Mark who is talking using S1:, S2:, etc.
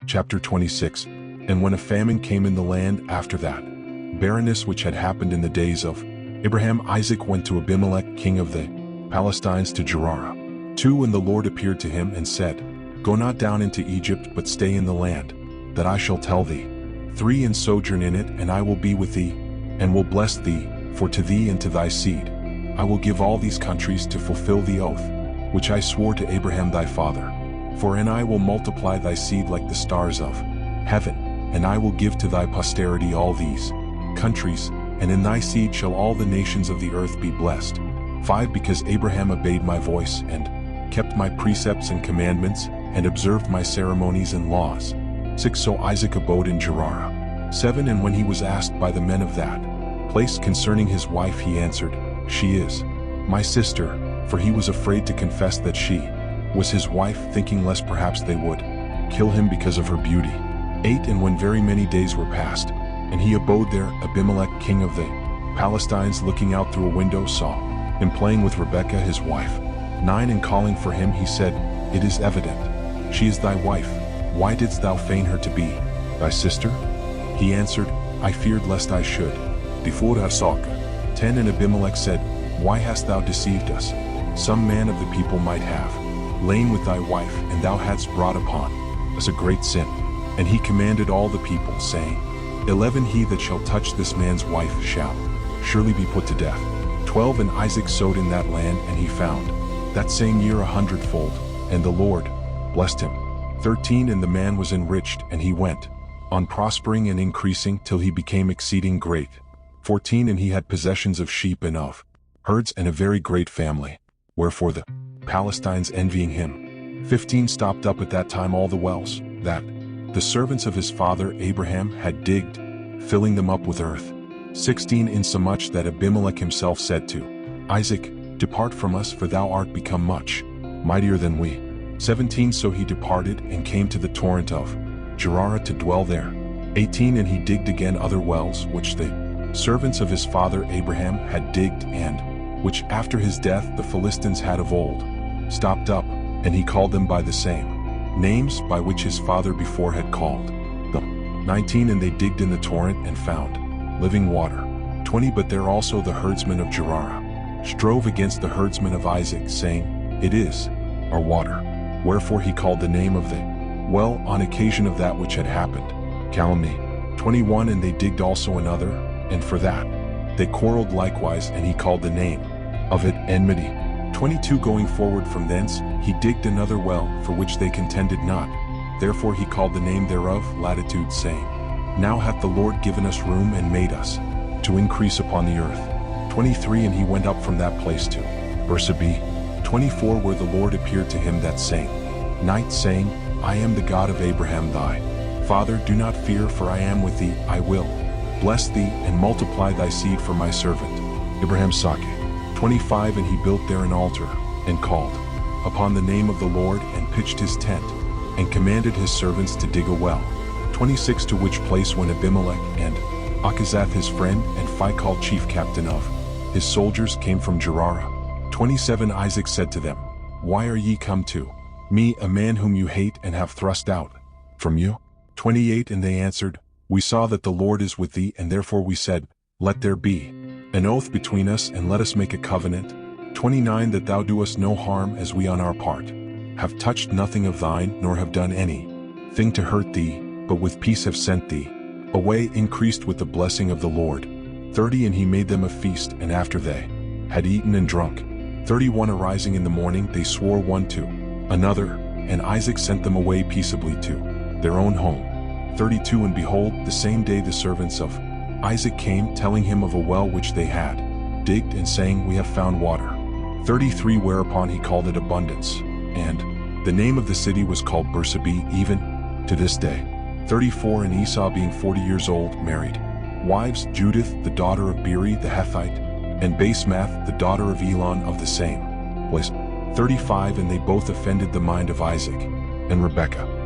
S1: Chapter 26. And when a famine came in the land after that barrenness which had happened in the days of Abraham, Isaac went to Abimelech king of the Palestines to Gerar. 2. And the Lord appeared to him and said, Go not down into Egypt, but stay in the land that I shall tell thee. 3. And sojourn in it, and I will be with thee, and will bless thee, for to thee and to thy seed I will give all these countries, to fulfill the oath which I swore to Abraham thy father. For and I will multiply thy seed like the stars of heaven, and I will give to thy posterity all these countries, and in thy seed shall all the nations of the earth be blessed. 5. Because Abraham obeyed my voice, and kept my precepts and commandments, and observed my ceremonies and laws. 6. So Isaac abode in Gerar. 7. And when he was asked by the men of that place concerning his wife, he answered, She is my sister, for he was afraid to confess that she was his wife, thinking lest perhaps they would kill him because of her beauty. 8. And when very many days were past, and he abode there, Abimelech king of the Palestines, looking out through a window, saw him playing with Rebekah his wife. 9. And calling for him, he said, It is evident, she is thy wife. Why didst thou feign her to be thy sister? He answered, I feared lest I should defraud our sock. 10. And Abimelech said, Why hast thou deceived us? Some man of the people might have lain with thy wife, and thou hadst brought upon us a great sin. And he commanded all the people, saying, 11. He that shall touch this man's wife shall surely be put to death. 12. And Isaac sowed in that land, and he found that same year 100-fold, and the Lord blessed him. 13. And the man was enriched, and he went on prospering and increasing till he became exceeding great. 14. And he had possessions of sheep and of herds, and a very great family, wherefore the Palestines envying him. 15. Stopped up at that time all the wells that the servants of his father Abraham had digged, filling them up with earth. 16. Insomuch that Abimelech himself said to Isaac, Depart from us, for thou art become much mightier than we. 17. So he departed, and came to the torrent of Gerar to dwell there. 18. And he digged again other wells, which the servants of his father Abraham had digged, and which after his death the Philistines had of old stopped up, and he called them by the same names by which his father before had called them. 19. And they digged in the torrent, and found living water. 20. But there also the herdsmen of Gerar strove against the herdsmen of Isaac, saying, It is our water. Wherefore he called the name of the well, on occasion of that which had happened, calumny. 21. And they digged also another, and for that they quarreled likewise, and he called the name of it enmity. 22. Going forward from thence, he digged another well, for which they contended not. Therefore he called the name thereof latitude, saying, Now hath the Lord given us room, and made us to increase upon the earth. 23. And he went up from that place to Bersabee. 24. Where the Lord appeared to him that same night, saying, I am the God of Abraham thy father, do not fear, for I am with thee, I will bless thee, and multiply thy seed for my servant Abraham's sake. 25. And he built there an altar, and called upon the name of the Lord, and pitched his tent, and commanded his servants to dig a well. 26. To which place when Abimelech and Achazath his friend, and Phicol chief captain of his soldiers, came from Gerar. 27. Isaac said to them, Why are ye come to me, a man whom you hate, and have thrust out from you? 28. And they answered, We saw that the Lord is with thee, and therefore we said, Let there be an oath between us, and let us make a covenant. 29. That thou do us no harm, as we on our part have touched nothing of thine, nor have done any thing to hurt thee, but with peace have sent thee away, increased with the blessing of the Lord. 30. And he made them a feast, and after they had eaten and drunk. 31. Arising in the morning, they swore one to another, and Isaac sent them away peaceably to their own home. 32. And behold, the same day the servants of Isaac came, telling him of a well which they had digged, and saying, We have found water. 33. Whereupon he called it Abundance, and the name of the city was called Bersabee, even to this day. 34. And Esau, being 40 years old, married wives, Judith the daughter of Beeri the Hethite, and Basemath the daughter of Elon of the same place. 35. And they both offended the mind of Isaac and Rebekah.